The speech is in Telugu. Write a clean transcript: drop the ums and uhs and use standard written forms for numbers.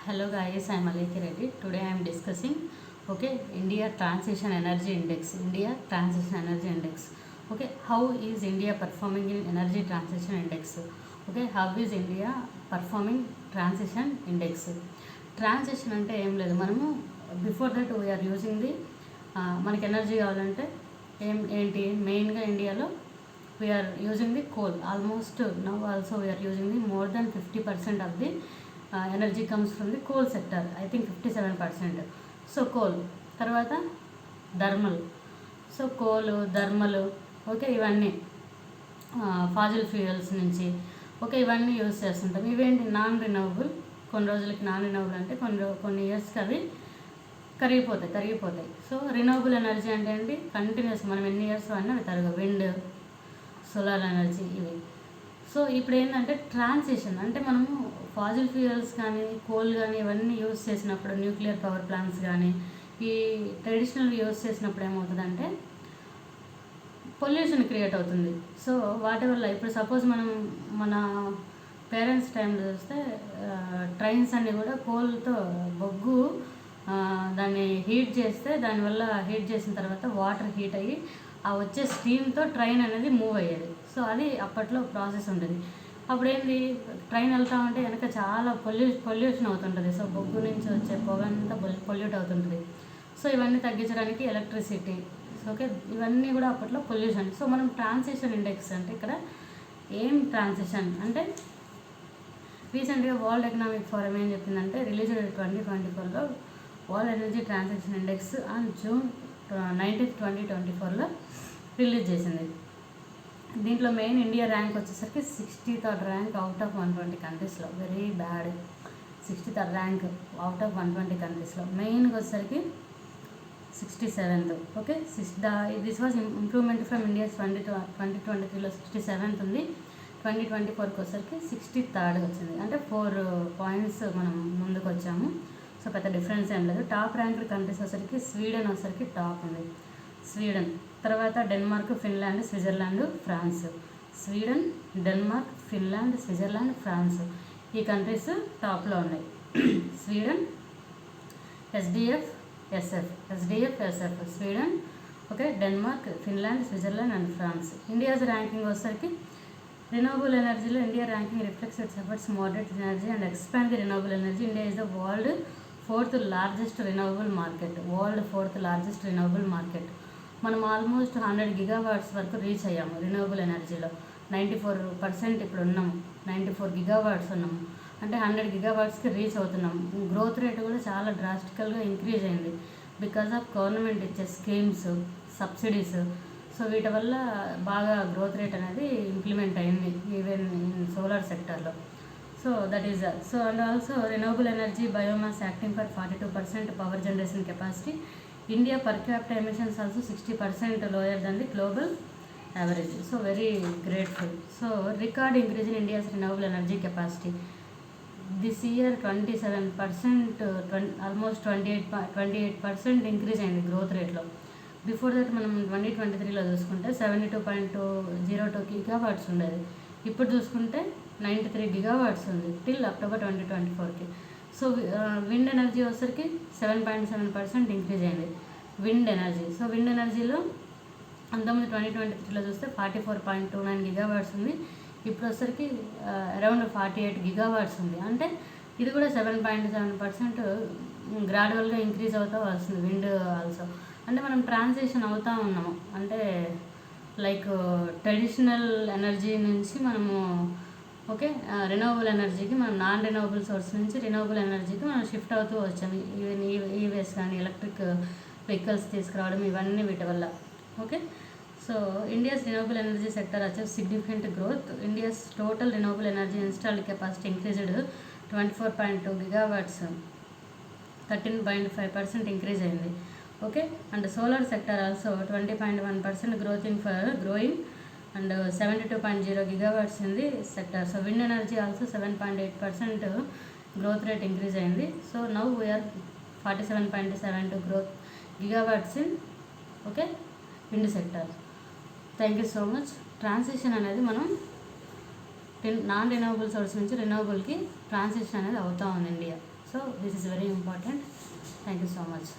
Hello guys, I am Aleki Reddy. Today I am discussing India Transition Energy Index. How is India performing in Energy Transition Index? How is India performing Transition Index? Transition ante em ledu manamu before that we are using the మనకి ఎనర్జీ కావాలంటే ఏంటి మెయిన్గా ఇండియాలో we are using the coal. Almost now also we are using the more than 50% of the energy comes from the coal sector. I think 57%. So coal తర్వాత థర్మల్. సో కోల్ థర్మల్ ఇవన్నీ ఫాజిల్ ఫ్యూయల్స్ నుంచి ఇవన్నీ యూజ్ చేస్తుంటాం. ఇవేంటి నాన్ రినవబుల్. కొన్ని రోజులకి నాన్ రినవబుల్ అంటే కొన్ని ఇయర్స్కి అవి కరిగిపోతాయి. సో రినవబుల్ ఎనర్జీ అంటే ఏంటి, కంటిన్యూస్ మనం ఎన్ని ఇయర్స్ అన్నీ అవి తరగవు. విండ్, సోలార్ ఎనర్జీ ఇవి. సో ఇప్పుడు ఏంటంటే ట్రాన్సిషన్ అంటే మనము ఫాజిల్ ఫ్యూయల్స్ కానీ కోల్ కానీ ఇవన్నీ యూజ్ చేసినప్పుడు, న్యూక్లియర్ పవర్ ప్లాంట్స్ కానీ ఈ ట్రెడిషనల్ యూజ్ చేసినప్పుడు ఏమవుతుందంటే పొల్యూషన్ క్రియేట్ అవుతుంది. సో వాటి వల్ల ఇప్పుడు సపోజ్ మనం మన పేరెంట్స్ టైంలో చూస్తే ట్రైన్స్ అన్నీ కూడా కోల్తో బొగ్గు దాన్ని హీట్ చేస్తే దానివల్ల హీట్ చేసిన తర్వాత వాటర్ హీట్ అయ్యి ఆ వచ్చే స్టీమ్తో ట్రైన్ అనేది మూవ్ అయ్యేది. సో అది అప్పట్లో ప్రాసెస్ ఉండేది. అప్పుడు ఏంటి, ట్రైన్ వెళ్తా ఉంటే వెనక చాలా పొల్యూషన్ అవుతుంటుంది. సో బొగ్గు నుంచి వచ్చే పొగ అంతా పొల్యూట్ అవుతుంటుంది. సో ఇవన్నీ తగ్గించడానికి ఎలక్ట్రిసిటీ, ఇవన్నీ కూడా అప్పట్లో పొల్యూషన్. సో మనం ట్రాన్సిషన్ ఇండెక్స్ అంటే ఇక్కడ ఏం ట్రాన్సిషన్ అంటే రీసెంట్గా వరల్డ్ ఎకనామిక్ ఫోరం ఏం చెప్పిందంటే రిలీజ్డ్ 2024లో world energy transaction index on June 19, 2024లో రిలీజ్ చేసింది. దీంట్లో మెయిన్ ఇండియా ర్యాంక్ వచ్చేసరికి 63rd ర్యాంక్ అవుట్ ఆఫ్ 120 కంట్రీస్లో. Very bad. 63rd rank out of 120 కంట్రీస్లో. మెయిన్గా వచ్చేసరికి 67th. This was improvement from India's 2023లో 67th ఉంది. 2024కి వచ్చేసరికి 63rd వచ్చింది. అంటే 4 points మనం ముందుకు వచ్చాము. సో పెద్ద డిఫరెన్స్ ఏం లేదు. టాప్ ర్యాంక్డ్ కంట్రీస్ వచ్చేసరికి స్వీడన్ వచ్చేసరికి టాప్ ఉంది. స్వీడన్ తర్వాత Denmark, Finland, Switzerland, France. Sweden, Denmark, Finland, Switzerland, France ఈ కంట్రీస్ టాప్లో ఉన్నాయి. Sweden, SDF, SF, Sweden, Denmark, Finland, Switzerland and France. India's ranking వచ్చేసరికి renewable energy lo India ranking reflects its efforts to moderate energy and expand the renewable energy. India is the world fourth largest renewable market. మనం ఆల్మోస్ట్ 100 gigawatts వరకు రీచ్ అయ్యాము రినూవబుల్ ఎనర్జీలో. 94% ఇప్పుడు ఉన్నాము. 94 gigawatts ఉన్నాము. అంటే 100 gigawatsకి రీచ్ అవుతున్నాము. గ్రోత్ రేట్ కూడా చాలా డ్రాస్టికల్గా ఇంక్రీజ్ అయింది బికాజ్ ఆఫ్ గవర్నమెంట్ ఇచ్చే స్కీమ్స్, సబ్సిడీస్. సో వీటి వల్ల బాగా గ్రోత్ రేట్ అనేది ఇంప్లిమెంట్ అయింది ఈవెన్ ఇన్ సోలార్ సెక్టర్లో. So that is so and also renewable energy biomass acting for 42% power generation capacity. India per capital emissions also 60% lower than the global average. So very grateful. So record increase in India's renewable energy capacity this year 27%, almost 28% increase అయింది గ్రోత్ రేట్లో. బిఫోర్ దట్ మనం 2023లో చూసుకుంటే 72.02 gigawatts ఉండేది. ఇప్పుడు చూసుకుంటే 93 gigawatts ఉంది టిల్ అక్టోబర్ 2024కి. సో విండ్ ఎనర్జీ వచ్చేసరికి 7.7% ఇంక్రీజ్ అయింది విండ్ ఎనర్జీ. సో విండ్ ఎనర్జీలో అంతకుముందు 2023లో చూస్తే 44.29 gigawatts ఉంది. ఇప్పుడు వచ్చేసరికి అరౌండ్ 48 gigawatts ఉంది. అంటే ఇది కూడా 7.7% గ్రాడ్యువల్గా ఇంక్రీజ్ అవుతూ వస్తుంది విండ్ ఆల్సో. అంటే మనం ట్రాన్సిషన్ అవుతూ ఉన్నాము. అంటే లైక్ ట్రెడిషనల్ ఎనర్జీ నుంచి మనము రినూవబుల్ ఎనర్జీకి, మనం నాన్ రినూవబుల్ సోర్స్ నుంచి రినూవబుల్ ఎనర్జీకి మనం షిఫ్ట్ అవుతూ వచ్చాము. ఈవెన్ ఈవేస్ కానీ ఎలక్ట్రిక్ వెహికల్స్ తీసుకురావడం ఇవన్నీ వీటి వల్ల. So India's renewable energy sector achieve significant growth. India's total renewable energy installed capacity increased 24.2 gigawatts, 13.5% increase అయింది. And solar sector also 20.1% growing and 72.0 gigawatts in the sector. So wind energy also 7.8% growth rate increase అయింది. So now we are 47.72 growth gigawatts in wind sector. Thank you so much. Transition అనేది మనం నాన్ రినూవబుల్ సోర్స్ నుంచి రినూవబుల్కి ట్రాన్సిషన్ అనేది అవుతా ఉంది India. So this is very important. Thank you so much.